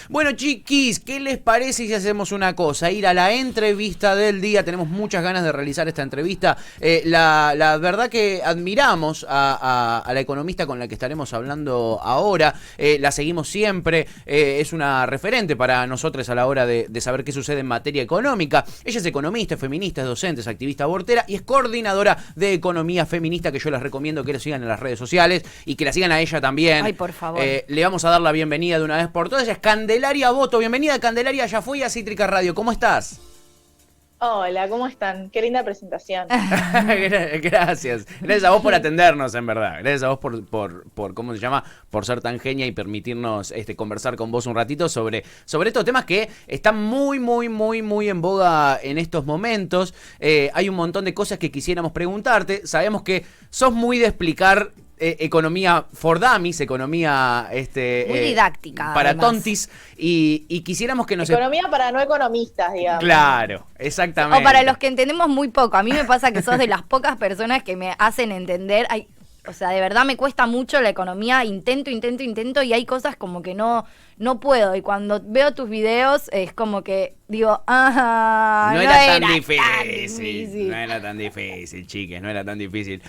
Bueno, chiquis, ¿qué les parece si hacemos una cosa? Ir a la entrevista del día. Tenemos muchas ganas de realizar esta entrevista. La verdad que admiramos a la economista con la que estaremos hablando ahora. La seguimos siempre. Es una referente para nosotros a la hora de saber qué sucede en materia económica. Ella es economista, es feminista, es docente, es activista abortera y es coordinadora de economía feminista, que yo les recomiendo que lo sigan en las redes sociales y que la sigan a ella también. Ay, por favor. Le vamos a dar la bienvenida de una vez por todas. Ella es Candelaria Boto. Bienvenida, Candelaria. Ya fui a Cítrica Radio. ¿Cómo estás? Hola, ¿cómo están? Qué linda presentación. Gracias. Gracias a vos por atendernos, en verdad. Gracias a vos por ¿cómo se llama? Por ser tan genia y permitirnos conversar con vos un ratito sobre estos temas que están muy en boga en estos momentos. Hay un montón de cosas que quisiéramos preguntarte. Sabemos que sos muy de explicar economía for dummies, economía muy didáctica para además. Tontis y quisiéramos que nos... Economía para no economistas, digamos. Claro, exactamente. O para los que entendemos muy poco. A mí me pasa que sos de las pocas personas que me hacen entender. O sea, de verdad me cuesta mucho la economía. Intento y hay cosas como que no puedo. Y cuando veo tus videos es como que digo, no era tan difícil. No era tan difícil, chiques, no era tan difícil.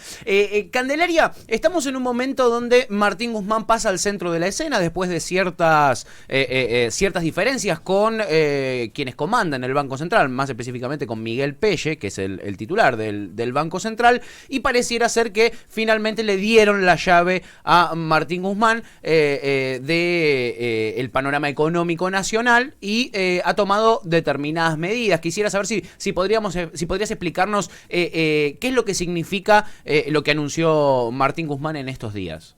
Candelaria, estamos en un momento donde Martín Guzmán pasa al centro de la escena después de ciertas diferencias con quienes comandan el Banco Central, más específicamente con Miguel Pelle, que es el titular del Banco Central, y pareciera ser que finalmente le dieron la llave a Martín Guzmán el panorama económico nacional y ha tomado determinadas medidas. Quisiera saber si podrías explicarnos qué es lo que significa lo que anunció Martín Guzmán en estos días.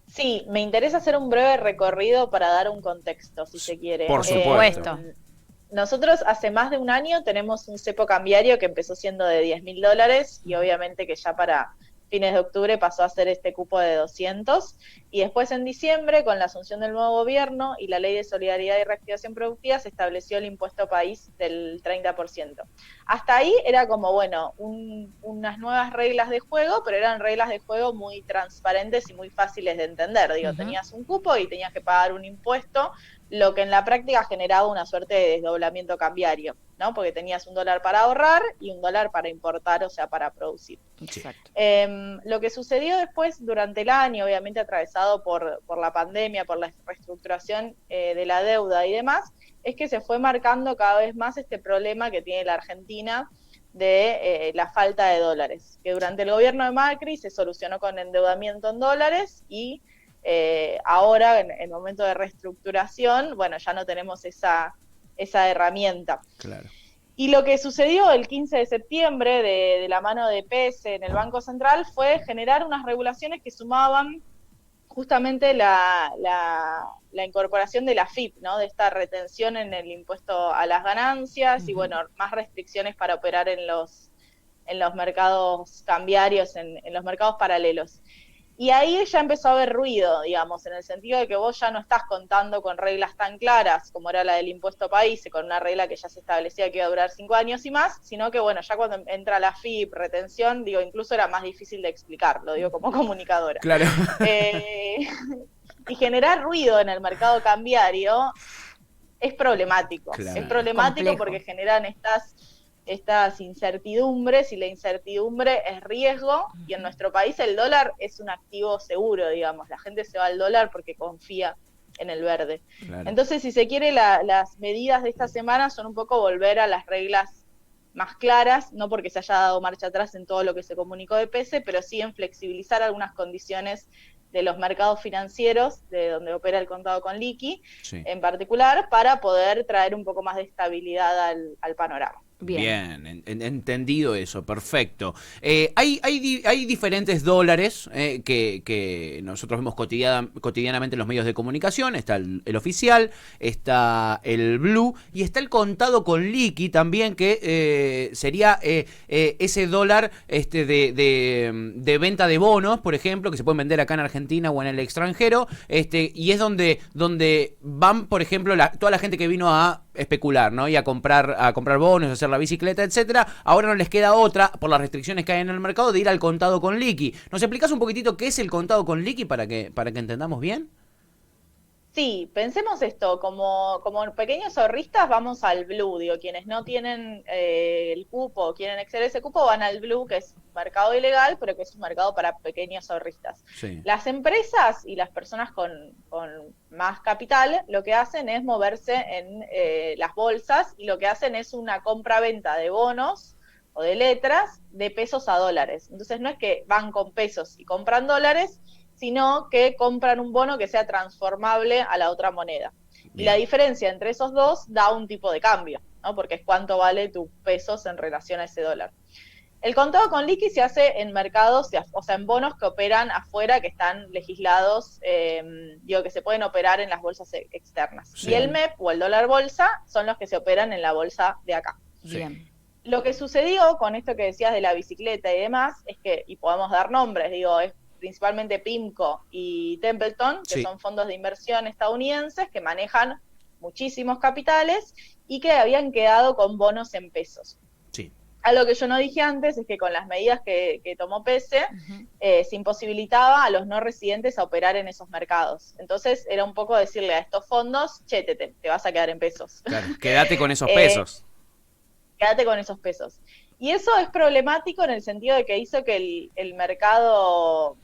Sí, me interesa hacer un breve recorrido para dar un contexto, si se quiere. Por supuesto. Nosotros hace más de un año tenemos un cepo cambiario que empezó siendo de $10.000 y obviamente que ya para fines de octubre pasó a ser este cupo de 200, y después en diciembre, con la asunción del nuevo gobierno y la Ley de Solidaridad y Reactivación Productiva, se estableció el impuesto país del 30%. Hasta ahí era como, bueno, unas nuevas reglas de juego, pero eran reglas de juego muy transparentes y muy fáciles de entender. Digo, tenías un cupo y tenías que pagar un impuesto, lo que en la práctica generaba una suerte de desdoblamiento cambiario, ¿no? Porque tenías $1 para ahorrar y $1 para importar, o sea, para producir. Exacto. Lo que sucedió después durante el año, obviamente atravesado por la pandemia, por la reestructuración de la deuda y demás, es que se fue marcando cada vez más este problema que tiene la Argentina de la falta de dólares, que durante el gobierno de Macri se solucionó con endeudamiento en dólares y ahora, en el momento de reestructuración, bueno, ya no tenemos esa herramienta. Claro. Y lo que sucedió el 15 de septiembre de la mano de Pese en el Banco Central fue generar unas regulaciones que sumaban justamente la incorporación de la FIP, ¿no? De esta retención en el impuesto a las ganancias y, bueno, más restricciones para operar en los mercados cambiarios, en los mercados paralelos. Y ahí ya empezó a haber ruido, digamos, en el sentido de que vos ya no estás contando con reglas tan claras como era la del impuesto país, con una regla que ya se establecía que iba a durar 5 años y más, sino que, bueno, ya cuando entra la FIP, retención, digo, incluso era más difícil de explicar, lo digo como comunicadora. Claro. Y generar ruido en el mercado cambiario es problemático. Claro. Es problemático complejo, porque generan estas incertidumbres, y la incertidumbre es riesgo, y en nuestro país el dólar es un activo seguro, digamos, la gente se va al dólar porque confía en el verde. Claro. Entonces, si se quiere, las medidas de esta semana son un poco volver a las reglas más claras, no porque se haya dado marcha atrás en todo lo que se comunicó de Pese, pero sí en flexibilizar algunas condiciones de los mercados financieros, de donde opera el contado con liqui, sí, en particular, para poder traer un poco más de estabilidad al panorama. Bien, entendido eso, perfecto. Hay diferentes dólares que nosotros vemos cotidianamente en los medios de comunicación. Está el oficial, está el blue y está el contado con liqui también, que sería ese dólar de venta de bonos, por ejemplo, que se pueden vender acá en Argentina o en el extranjero, y es donde van, por ejemplo, toda la gente que vino a especular, ¿no? Y a comprar bonos, a hacer la bicicleta, etcétera. Ahora no les queda otra, por las restricciones que hay en el mercado, de ir al contado con liqui. ¿Nos explicás un poquitito qué es el contado con liqui para que entendamos bien? Sí, pensemos esto, como pequeños ahorristas vamos al blue, digo, quienes no tienen el cupo, quieren exceder ese cupo, van al blue, que es un mercado ilegal, pero que es un mercado para pequeños ahorristas. Sí. Las empresas y las personas con más capital lo que hacen es moverse en las bolsas y lo que hacen es una compra-venta de bonos o de letras de pesos a dólares. Entonces no es que van con pesos y compran dólares, sino que compran un bono que sea transformable a la otra moneda. Bien. Y la diferencia entre esos dos da un tipo de cambio, ¿no? Porque es cuánto vale tus pesos en relación a ese dólar. El contado con liqui se hace en mercados, o sea, en bonos que operan afuera, que están legislados, que se pueden operar en las bolsas externas. Sí. Y el MEP o el dólar bolsa son los que se operan en la bolsa de acá. Bien. Lo que sucedió con esto que decías de la bicicleta y demás, es que, y podemos dar nombres, es principalmente PIMCO y Templeton, que sí. Son fondos de inversión estadounidenses que manejan muchísimos capitales y que habían quedado con bonos en pesos. Sí. Algo que yo no dije antes es que con las medidas que tomó PESE, se imposibilitaba a los no residentes a operar en esos mercados. Entonces era un poco decirle a estos fondos, che, te vas a quedar en pesos. Claro, quédate con esos pesos. Quédate con esos pesos. Y eso es problemático en el sentido de que hizo que el mercado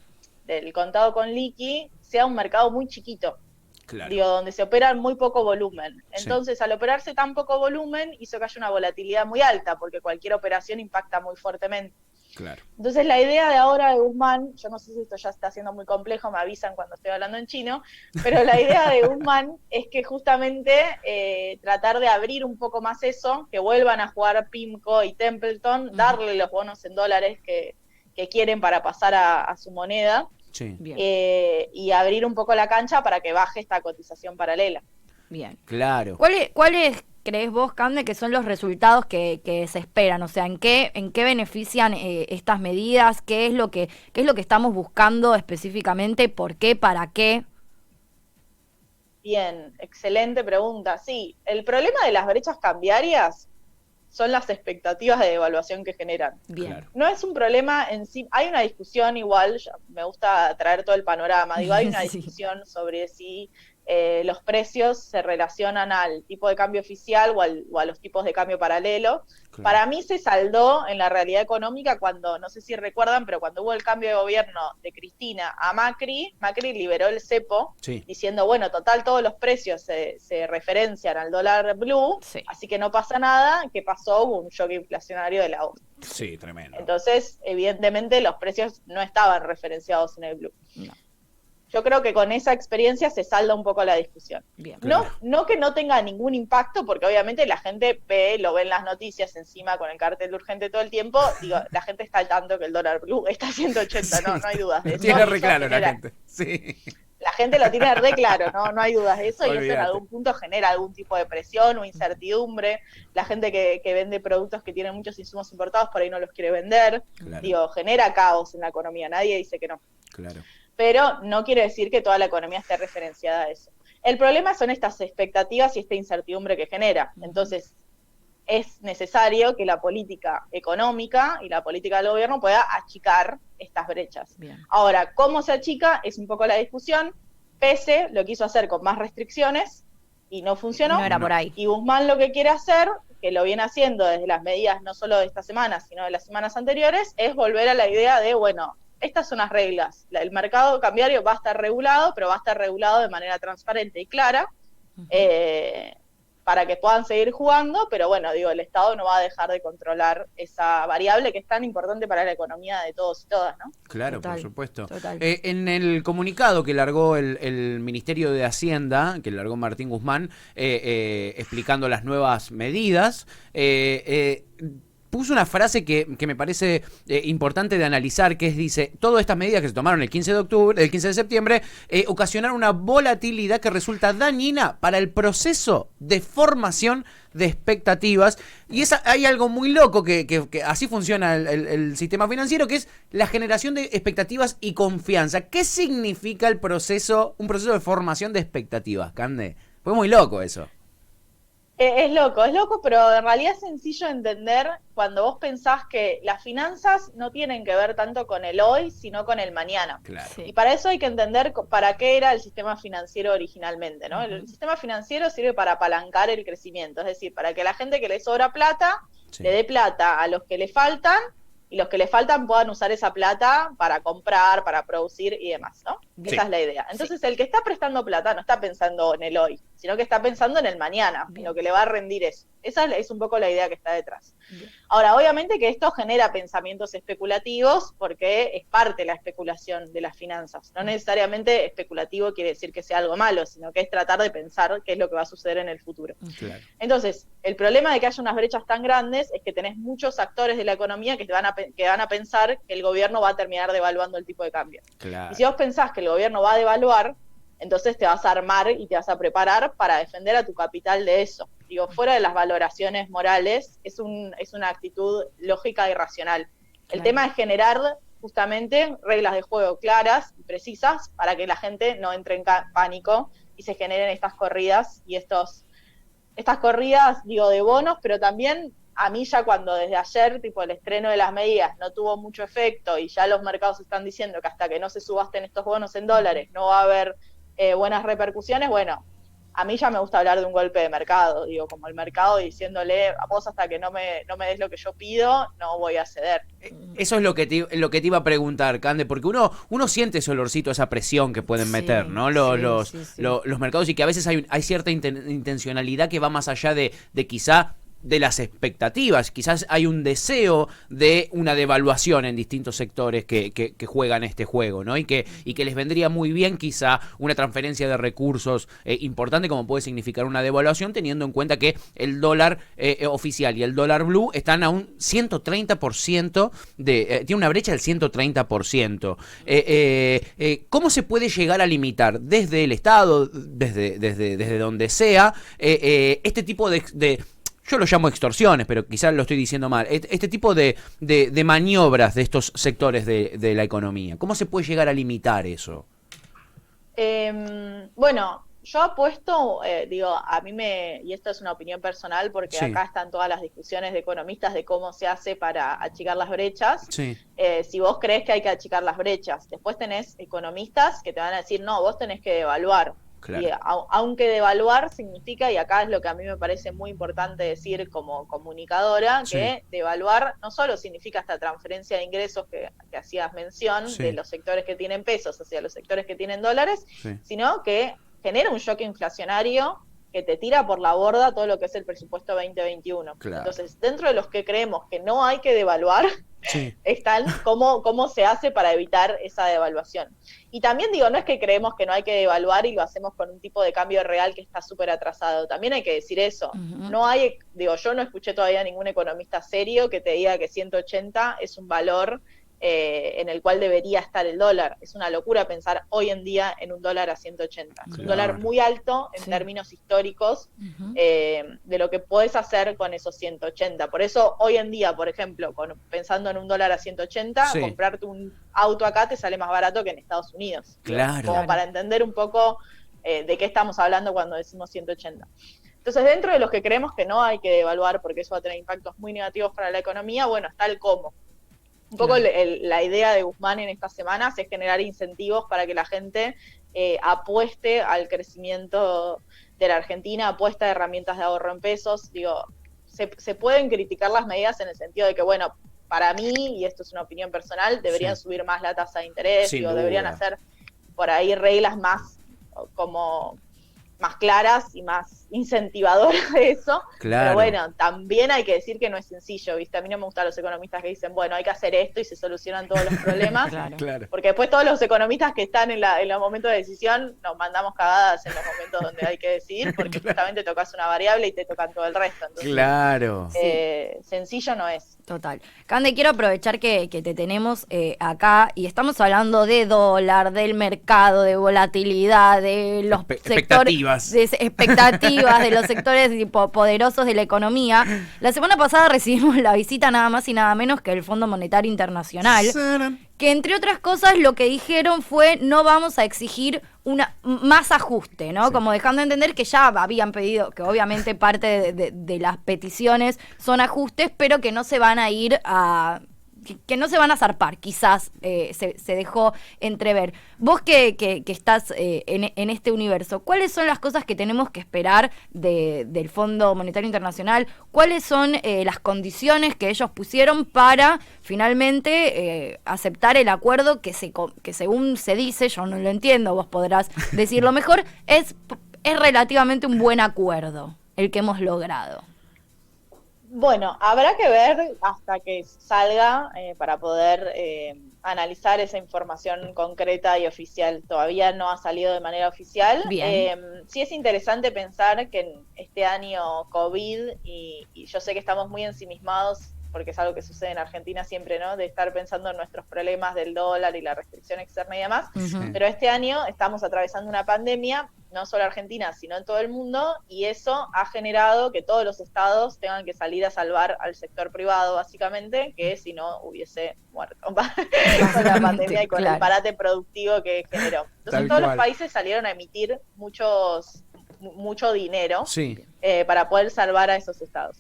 del contado con liqui sea un mercado muy chiquito, claro. Donde se opera muy poco volumen. Entonces, sí. Al operarse tan poco volumen, hizo que haya una volatilidad muy alta, porque cualquier operación impacta muy fuertemente. Claro. Entonces, la idea de ahora de Guzmán, yo no sé si esto ya está siendo muy complejo, me avisan cuando estoy hablando en chino, pero la idea de Guzmán es que justamente tratar de abrir un poco más eso, que vuelvan a jugar PIMCO y Templeton, darle los bonos en dólares que quieren para pasar a su moneda, sí. Y abrir un poco la cancha para que baje esta cotización paralela. Bien. Claro. ¿Cuáles crees vos, Cande, que son los resultados que se esperan? O sea, ¿en qué benefician estas medidas? ¿Qué es lo que estamos buscando específicamente? ¿Por qué? ¿Para qué? Bien, excelente pregunta. Sí, el problema de las brechas cambiarias son las expectativas de devaluación que generan. Bien. Claro. No es un problema en sí, hay una discusión igual, me gusta traer todo el panorama, hay una discusión sobre si los precios se relacionan al tipo de cambio oficial o a los tipos de cambio paralelo. Claro. Para mí se saldó en la realidad económica cuando, no sé si recuerdan, pero cuando hubo el cambio de gobierno de Cristina a Macri liberó el cepo, sí. Diciendo, bueno, total, todos los precios se referencian al dólar blue, sí. Así que no pasa nada. ¿Qué pasó? Hubo un shock inflacionario de la ONU. Sí, tremendo. Entonces, evidentemente, los precios no estaban referenciados en el blue. No. Yo creo que con esa experiencia se salda un poco la discusión. Bien, no que no tenga ningún impacto, porque obviamente la gente lo ve en las noticias encima con el cartel urgente todo el tiempo. Digo, la gente está al tanto que el dólar blue está a 180, sí. no hay dudas de eso. Tiene re claro la gente, sí. La gente lo tiene re claro, no hay dudas de eso. Olvídate. Y eso en algún punto genera algún tipo de presión o incertidumbre. La gente que vende productos que tienen muchos insumos importados por ahí no los quiere vender. Claro. Genera caos en la economía, nadie dice que no. Claro. Pero no quiere decir que toda la economía esté referenciada a eso. El problema son estas expectativas y esta incertidumbre que genera. Entonces, es necesario que la política económica y la política del gobierno pueda achicar estas brechas. Bien. Ahora, ¿cómo se achica? Es un poco la discusión. PESE lo quiso hacer con más restricciones y no funcionó. No era por ahí. Y Guzmán lo que quiere hacer, que lo viene haciendo desde las medidas no solo de esta semana, sino de las semanas anteriores, es volver a la idea de, bueno, estas son las reglas. El mercado cambiario va a estar regulado, pero va a estar regulado de manera transparente y clara, para que puedan seguir jugando, pero bueno, el Estado no va a dejar de controlar esa variable que es tan importante para la economía de todos y todas, ¿no? Claro, Total, por supuesto. total. En el comunicado que largó el Ministerio de Hacienda, que largó Martín Guzmán, explicando las nuevas medidas, puso una frase que me parece importante de analizar, que dice, todas estas medidas que se tomaron el 15 de septiembre, ocasionaron una volatilidad que resulta dañina para el proceso de formación de expectativas. Y hay algo muy loco que así funciona el sistema financiero, que es la generación de expectativas y confianza. ¿Qué significa un proceso de formación de expectativas, Cande? Fue muy loco eso. Es loco, pero en realidad es sencillo entender cuando vos pensás que las finanzas no tienen que ver tanto con el hoy, sino con el mañana. Claro. Sí. Y para eso hay que entender para qué era el sistema financiero originalmente, ¿no? El sistema financiero sirve para apalancar el crecimiento, es decir, para que la gente que le sobra plata Sí. le dé plata a los que le faltan y los que le faltan puedan usar esa plata para comprar, para producir y demás, ¿no? Sí. Esa es la idea. Entonces, el que está prestando plata no está pensando en el hoy, sino que está pensando en el mañana, en lo que le va a rendir eso. Esa es un poco la idea que está detrás. Bien. Ahora, obviamente que esto genera pensamientos especulativos porque es parte de la especulación de las finanzas. No necesariamente especulativo quiere decir que sea algo malo, sino que es tratar de pensar qué es lo que va a suceder en el futuro. Claro. Entonces, el problema de que haya unas brechas tan grandes es que tenés muchos actores de la economía que van a pensar que el gobierno va a terminar devaluando el tipo de cambio. Claro. Y si vos pensás que el gobierno va a devaluar, entonces te vas a armar y te vas a preparar para defender a tu capital de eso. Digo, fuera de las valoraciones morales, es una actitud lógica y racional. El Claro. tema es generar justamente reglas de juego claras y precisas para que la gente no entre en pánico y se generen estas corridas y estas corridas, digo, de bonos, pero también a mí ya cuando desde ayer, tipo el estreno de las medidas no tuvo mucho efecto y ya los mercados están diciendo que hasta que no se subasten estos bonos en dólares no va a haber buenas repercusiones, bueno, a mí ya me gusta hablar de un golpe de mercado, digo, como el mercado diciéndole a vos hasta que no me des lo que yo pido, no voy a ceder. Eso es lo que te iba a preguntar, Cande, porque uno siente ese olorcito, esa presión que pueden meter, Sí, ¿no? sí. Los mercados, y que a veces hay cierta intencionalidad que va más allá de quizá de las expectativas. Quizás hay un deseo de una devaluación en distintos sectores que juegan este juego, ¿no? Y que les vendría muy bien quizá una transferencia de recursos importante, como puede significar una devaluación, teniendo en cuenta que el dólar oficial y el dólar blue están a un 130% tiene una brecha del 130%. ¿Cómo se puede llegar a limitar desde el Estado, desde donde sea, este tipo de yo lo llamo extorsiones, pero quizás lo estoy diciendo mal, este tipo de maniobras de estos sectores de la economía? ¿Cómo se puede llegar a limitar eso? Bueno, yo apuesto, digo, y esto es una opinión personal, porque Sí. acá están todas las discusiones de economistas de cómo se hace para achicar las brechas. Sí. Si vos crees que hay que achicar las brechas, después tenés economistas que te van a decir, no, vos tenés que devaluar. Claro. Y aunque devaluar significa, y acá es lo que a mí me parece muy importante decir como comunicadora, Sí. que devaluar no solo significa esta transferencia de ingresos que hacías mención, Sí. de los sectores que tienen pesos hacia los sectores que tienen dólares, Sí. sino que genera un shock inflacionario que te tira por la borda todo lo que es el presupuesto 2021. Claro. Entonces, dentro de los que creemos que no hay que devaluar, Sí. están cómo se hace para evitar esa devaluación. Y también digo, no es que creemos que no hay que devaluar y lo hacemos con un tipo de cambio real que está súper atrasado. También hay que decir eso. Ujú. No hay, digo, yo no escuché todavía ningún economista serio que te diga que 180 es un valor en el cual debería estar el dólar. Es una locura pensar hoy en día en un dólar a 180. Es un Claro. dólar muy alto en Sí. términos históricos Ujú. de lo que podés hacer con esos 180. Por eso hoy en día, por ejemplo, pensando en un dólar a 180, Sí. comprarte un auto acá te sale más barato que en Estados Unidos. Claro. Como para entender un poco de qué estamos hablando cuando decimos 180. Entonces, dentro de los que creemos que no hay que devaluar porque eso va a tener impactos muy negativos para la economía, bueno, está el cómo. Un poco Claro. la idea de Guzmán en estas semanas es generar incentivos para que la gente apueste al crecimiento de la Argentina, apuesta a herramientas de ahorro en pesos. Digo, se pueden criticar las medidas en el sentido de que, bueno, para mí, y esto es una opinión personal, deberían Sí. subir más la tasa de interés, Sin digo, duda. deberían hacer por ahí reglas más claras y más incentivadoras de eso. Claro. Pero bueno, también hay que decir que no es sencillo, ¿viste? A mí no me gustan los economistas que dicen, bueno, hay que hacer esto y se solucionan todos los problemas. Claro. Claro. Porque después todos los economistas que están en los momentos de decisión nos mandamos cagadas en los momentos donde hay que decidir, porque justamente tocas una variable y te tocan todo el resto. Entonces, Claro. sencillo no es. Total. Cande, quiero aprovechar que te tenemos acá y estamos hablando de dólar, del mercado, de volatilidad, de los Expectativas. expectativas de los sectores poderosos de la economía. La semana pasada recibimos la visita nada más y nada menos que el Fondo Monetario Internacional, que entre otras cosas lo que dijeron fue no vamos a exigir más ajuste, ¿no? Sí. Como dejando de entender que ya habían pedido, que obviamente parte de las peticiones son ajustes, pero que no se van a ir que no se van a zarpar, quizás se dejó entrever. Vos que estás en este universo, ¿cuáles son las cosas que tenemos que esperar del Fondo Monetario Internacional? ¿Cuáles son las condiciones que ellos pusieron para finalmente aceptar el acuerdo que según se dice, yo no lo entiendo, vos podrás decirlo mejor, es relativamente un buen acuerdo el que hemos logrado? Bueno, habrá que ver hasta que salga para poder analizar esa información concreta y oficial. Todavía no ha salido de manera oficial. Bien. Sí es interesante pensar que en este año COVID, y yo sé que estamos muy ensimismados, porque es algo que sucede en Argentina siempre, ¿no? De estar pensando en nuestros problemas del dólar y la restricción externa y demás. Uh-huh. Pero este año estamos atravesando una pandemia, no solo Argentina, sino en todo el mundo, y eso ha generado que todos los estados tengan que salir a salvar al sector privado, básicamente, que si no hubiese muerto con la pandemia y con el parate productivo que generó. Entonces todos los países salieron a emitir mucho dinero para poder salvar a esos estados.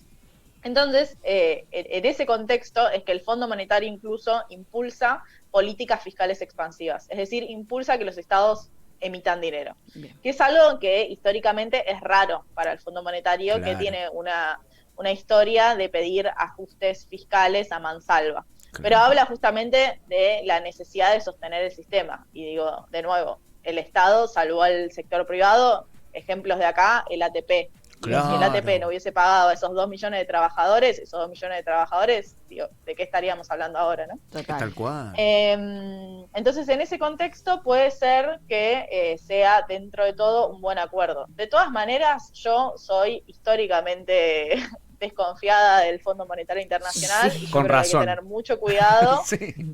Entonces, en ese contexto es que el Fondo Monetario incluso impulsa políticas fiscales expansivas, es decir, impulsa que los estados emitan dinero. Bien. Que es algo que históricamente es raro para el Fondo Monetario, claro, que tiene una historia de pedir ajustes fiscales a mansalva. Claro. Pero habla justamente de la necesidad de sostener el sistema. Y digo, de nuevo, el Estado salvó al sector privado, ejemplos de acá, el ATP. Claro. Si el ATP no hubiese pagado a esos 2 millones de trabajadores, digo, ¿de qué estaríamos hablando ahora, no? Total. Tal cual. Entonces, en ese contexto puede ser que sea dentro de todo un buen acuerdo. De todas maneras, yo soy históricamente desconfiada del Fondo Monetario Internacional, y yo creo que hay que tener mucho cuidado,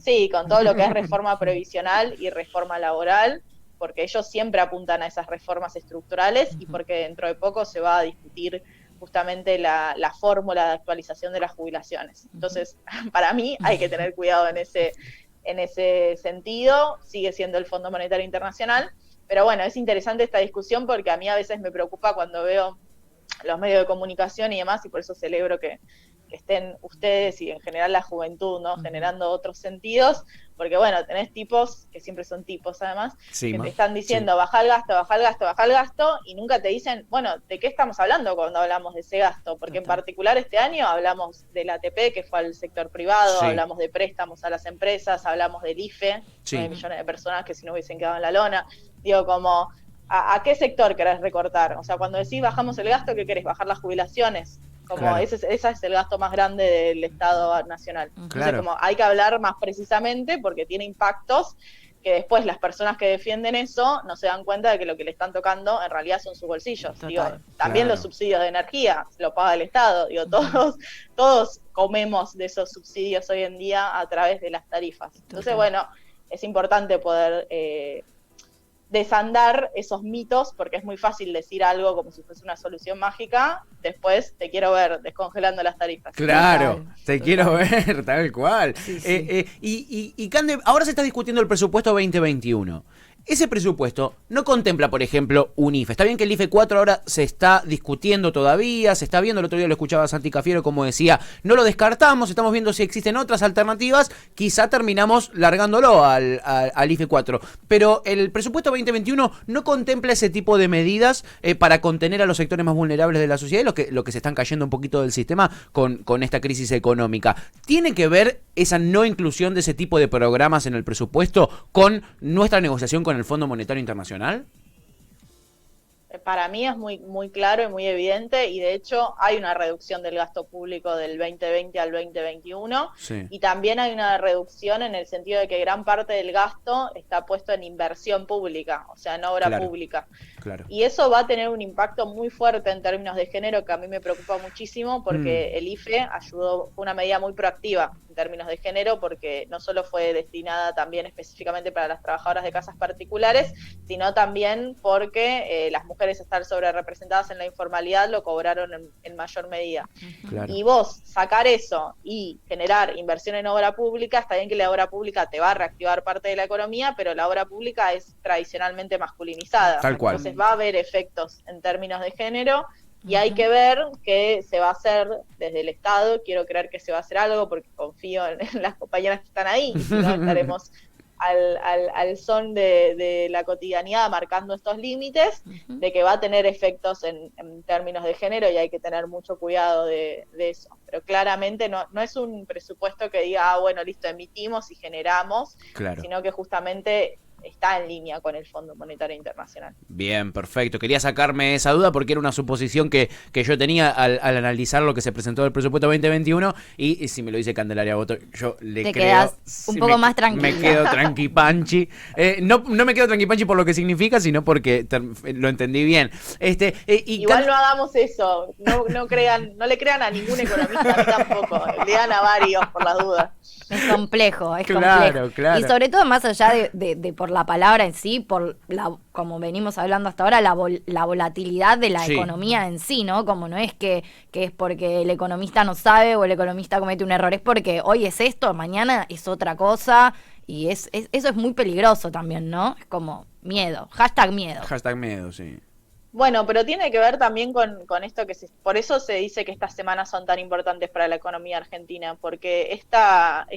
sí, con todo lo que es reforma previsional y reforma laboral, porque ellos siempre apuntan a esas reformas estructurales y porque dentro de poco se va a discutir justamente la fórmula de actualización de las jubilaciones. Entonces, para mí hay que tener cuidado en ese sentido, sigue siendo el Fondo Monetario Internacional, pero bueno, es interesante esta discusión porque a mí a veces me preocupa cuando veo los medios de comunicación y demás, y por eso celebro que estén ustedes y en general la juventud, ¿no? Generando otros sentidos, porque bueno, tenés tipos, que siempre son tipos además, que te están diciendo baja el gasto, baja el gasto, baja el gasto, y nunca te dicen, bueno, ¿de qué estamos hablando cuando hablamos de ese gasto? Porque en particular este año hablamos del ATP, que fue al sector privado, hablamos de préstamos a las empresas, hablamos del IFE, 9 millones de personas que si no hubiesen quedado en la lona, digo, como, ¿a qué sector querés recortar? O sea, cuando decís bajamos el gasto, ¿qué querés? ¿Bajar las jubilaciones? Como claro. ese es el gasto más grande del Estado nacional. Entonces, claro, como hay que hablar más precisamente porque tiene impactos que después las personas que defienden eso no se dan cuenta de que lo que le están tocando en realidad son sus bolsillos. Digo, también los subsidios de energía lo paga el Estado. Digo, todos comemos de esos subsidios hoy en día a través de las tarifas. Entonces, bueno, es importante poder desandar esos mitos, porque es muy fácil decir algo como si fuese una solución mágica, después te quiero ver descongelando las tarifas. Claro, te quiero ver, tal cual. Sí, sí. Y Cande, ahora se está discutiendo el presupuesto 2021. Ese presupuesto no contempla, por ejemplo, un IFE. Está bien que el IFE 4 ahora se está discutiendo todavía, se está viendo, el otro día lo escuchaba a Santi Cafiero como decía, no lo descartamos, estamos viendo si existen otras alternativas, quizá terminamos largándolo al IFE 4. Pero el presupuesto 2021 no contempla ese tipo de medidas para contener a los sectores más vulnerables de la sociedad y lo que se están cayendo un poquito del sistema con esta crisis económica. ¿Tiene que ver esa no inclusión de ese tipo de programas en el presupuesto con nuestra negociación con el Fondo Monetario Internacional? Para mí es muy, muy claro y muy evidente, y de hecho hay una reducción del gasto público del 2020 al 2021, y también hay una reducción en el sentido de que gran parte del gasto está puesto en inversión pública, o sea, en obra pública. Claro. Y eso va a tener un impacto muy fuerte en términos de género, que a mí me preocupa muchísimo, porque el IFE ayudó, fue una medida muy proactiva en términos de género, porque no solo fue destinada también específicamente para las trabajadoras de casas particulares, sino también porque las mujeres estar sobre representadas en la informalidad lo cobraron en mayor medida. Claro. Y vos sacar eso y generar inversión en obra pública, está bien que la obra pública te va a reactivar parte de la economía, pero la obra pública es tradicionalmente masculinizada. Tal cual. Entonces va a haber efectos en términos de género y hay que ver qué se va a hacer desde el Estado. Quiero creer que se va a hacer algo porque confío en las compañeras que están ahí, y si no estaremos al son de la cotidianidad marcando estos límites, de que va a tener efectos en términos de género y hay que tener mucho cuidado de eso. Pero claramente no es un presupuesto que diga, bueno, listo, emitimos y generamos, Claro. sino que justamente está en línea con el Fondo Monetario Internacional. Bien, perfecto. Quería sacarme esa duda porque era una suposición que yo tenía al analizar lo que se presentó del presupuesto 2021 y si me lo dice Candelaria Boto, yo le Te creo. quedas un poco más tranquila. Me quedo tranquipanchi. No me quedo tranquipanchi por lo que significa, sino porque lo entendí bien. Igual no hagamos eso. No le crean a ningún economista, a mí tampoco. Lean a varios por las dudas. Es complejo, es Claro, complejo. claro. Y sobre todo más allá de por la palabra en sí, por como venimos hablando hasta ahora, la volatilidad de la Sí. economía en sí, ¿no? Como no es que es porque el economista no sabe o el economista comete un error, es porque hoy es esto, mañana es otra cosa, y eso es muy peligroso también, ¿no? Es como miedo, #miedo. Miedo, sí. Bueno, pero tiene que ver también con esto por eso se dice que estas semanas son tan importantes para la economía argentina, porque esta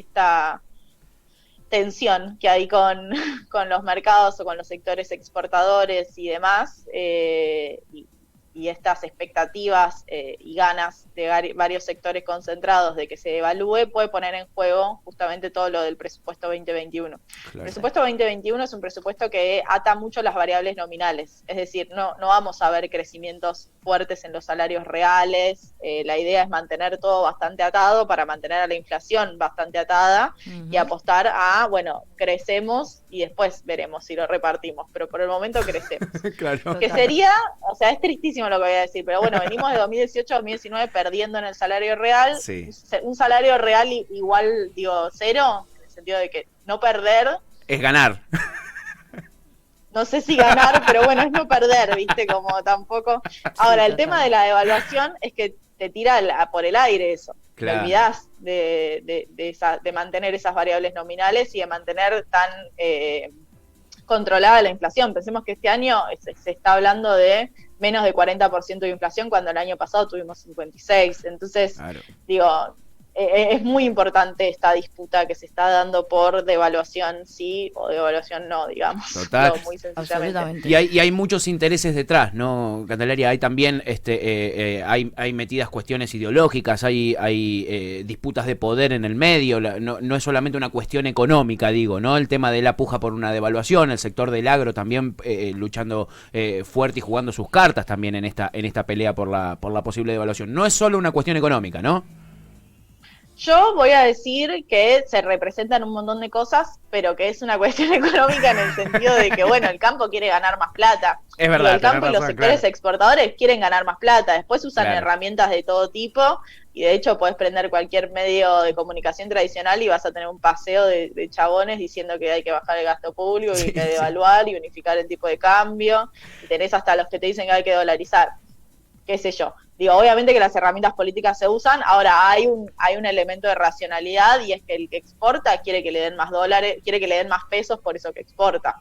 tensión que hay con los mercados o con los sectores exportadores y demás, y estas expectativas y ganas de varios sectores concentrados de que se evalúe, puede poner en juego justamente todo lo del presupuesto 2021. Claro. El presupuesto 2021 es un presupuesto que ata mucho las variables nominales, es decir, no vamos a ver crecimientos fuertes en los salarios reales. La idea es mantener todo bastante atado para mantener a la inflación bastante atada y apostar a, bueno, crecemos y después veremos si lo repartimos, pero por el momento crecemos. Claro. Que sería, o sea, es tristísimo lo que voy a decir, pero bueno, venimos de 2018 a 2019 perdiendo en el salario real. Sí. Un salario real igual, digo, cero, en el sentido de que no perder, Es ganar. no sé si ganar, pero bueno, es no perder, ¿viste? Como tampoco. Ahora, el tema de la devaluación es que te tira por el aire eso. Claro. Te olvidás de mantener esas variables nominales y de mantener tan controlada la inflación. Pensemos que este año se está hablando de menos de 40% de inflación, cuando el año pasado tuvimos 56%. Entonces, Claro. digo, es muy importante esta disputa que se está dando por devaluación sí o devaluación no, digamos. Total. Digo, muy sencillamente. Absolutamente. Y hay muchos intereses detrás, ¿no, Candelaria? Hay también hay metidas cuestiones ideológicas, hay disputas de poder en el medio, no es solamente una cuestión económica, digo, ¿no? El tema de la puja por una devaluación, el sector del agro también luchando fuerte y jugando sus cartas también en esta pelea por la posible devaluación. No es solo una cuestión económica, ¿no? Yo voy a decir que se representan un montón de cosas, pero que es una cuestión económica en el sentido de que, bueno, el campo quiere ganar más plata. Es verdad, El campo tenés y los razón, sectores claro. exportadores quieren ganar más plata. Después usan Claro. herramientas de todo tipo y de hecho podés prender cualquier medio de comunicación tradicional y vas a tener un paseo de chabones diciendo que hay que bajar el gasto público y Sí, que hay sí. que devaluar y unificar el tipo de cambio. Y tenés hasta los que te dicen que hay que dolarizar. Qué sé yo. Digo, obviamente que las herramientas políticas se usan, ahora hay un elemento de racionalidad y es que el que exporta quiere que le den más dólares, quiere que le den más pesos por eso que exporta.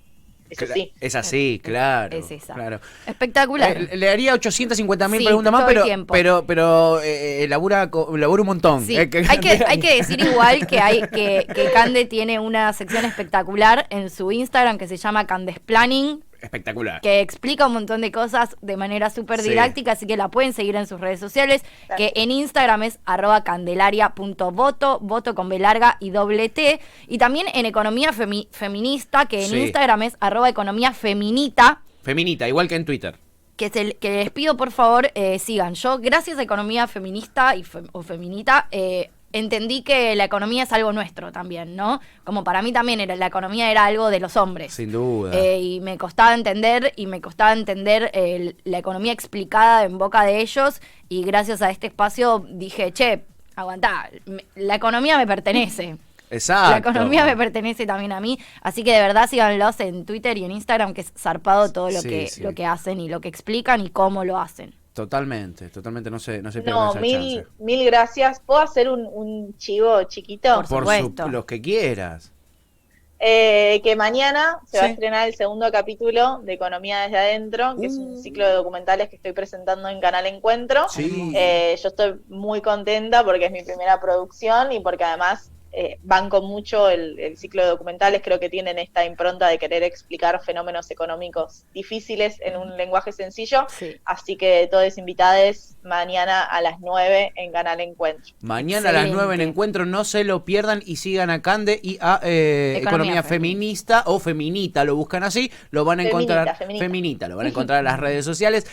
Eso sí. Es así, claro. Es esa. Claro. Espectacular. Le daría 850.000 Sí, preguntas más, todo el pero tiempo. pero labura un montón. Sí, hay que decir igual que Cande tiene una sección espectacular en su Instagram que se llama Candesplanning, Espectacular. que explica un montón de cosas de manera súper Sí. didáctica, así que la pueden seguir en sus redes sociales, que en Instagram es @candelaria.voto, voto con B larga y doble T, y también en Economía Feminista, que en Sí. Instagram es @economía feminita, Feminita, igual que en Twitter. que les pido por favor sigan. Yo, gracias a Economía Feminista o Feminita, entendí que la economía es algo nuestro también, ¿no? Como para mí también la economía era algo de los hombres. Sin duda. Y me costaba entender, la economía explicada en boca de ellos, y gracias a este espacio dije, che, aguantá, la economía me pertenece. Exacto. La economía me pertenece también a mí, así que de verdad síganlos en Twitter y en Instagram, que es zarpado todo lo que hacen y lo que explican y cómo lo hacen. Totalmente, no se pierdan esa chance. Mil gracias. ¿Puedo hacer un chivo chiquito? Por supuesto. Los que quieras. Que mañana se va a estrenar el segundo capítulo de Economía desde Adentro, que es un ciclo de documentales que estoy presentando en Canal Encuentro. Sí. Yo estoy muy contenta porque es mi primera producción y porque además banco mucho el ciclo de documentales. Creo que tienen esta impronta de querer explicar fenómenos económicos difíciles en un lenguaje sencillo. Sí. Así que todos invitados mañana a las 9 en Canal Encuentro. Mañana a las 9 en Encuentro, no se lo pierdan y sigan a Cande y a Economía Feminista o Feminita, lo buscan así, lo van a encontrar. Feminita, lo van a encontrar en las redes sociales.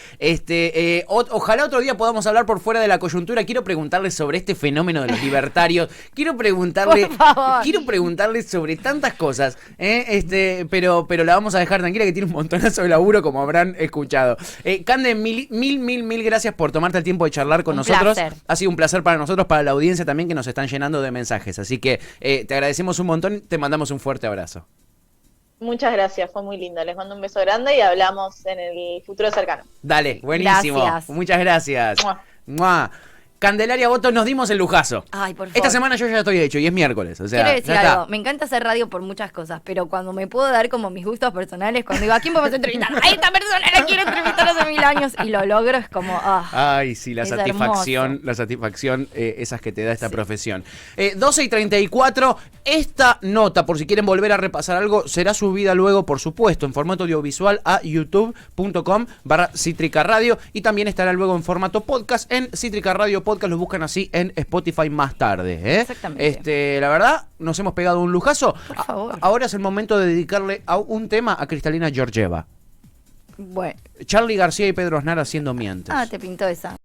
Ojalá otro día podamos hablar por fuera de la coyuntura. Quiero preguntarles sobre este fenómeno de los libertarios. Quiero preguntarle sobre tantas cosas, pero la vamos a dejar tranquila, que tiene un montonazo de laburo, como habrán escuchado. Cande, mil gracias por tomarte el tiempo de charlar con nosotros. Placer. Ha sido un placer para nosotros, para la audiencia también, que nos están llenando de mensajes. Así que te agradecemos un montón, te mandamos un fuerte abrazo. Muchas gracias, fue muy lindo. Les mando un beso grande y hablamos en el futuro cercano. Dale, buenísimo. Gracias. Muchas gracias. ¡Mua! ¡Mua! Candelaria Boto, nos dimos el lujazo. Ay, por favor. Esta semana yo ya estoy hecho y es miércoles. O sea, quiero decir ya está. algo, me encanta hacer radio por muchas cosas, pero cuando me puedo dar como mis gustos personales, cuando digo, ¿a quién podemos entrevistar? A esta persona la quiero entrevistar hace 1000 años y lo logro, es como, Ay, sí, la es satisfacción, esas que te da esta profesión. 12:34, esta nota, por si quieren volver a repasar algo, será subida luego, por supuesto, en formato audiovisual a youtube.com/Cítrica Radio, y también estará luego en formato podcast en Cítrica Radio Podcast, lo buscan así en Spotify más tarde. Exactamente. La verdad, nos hemos pegado un lujazo. Por favor. Ahora es el momento de dedicarle a un tema a Cristalina Georgieva. bueno. Charly García y Pedro Aznar haciendo mientes. Te pintó esa.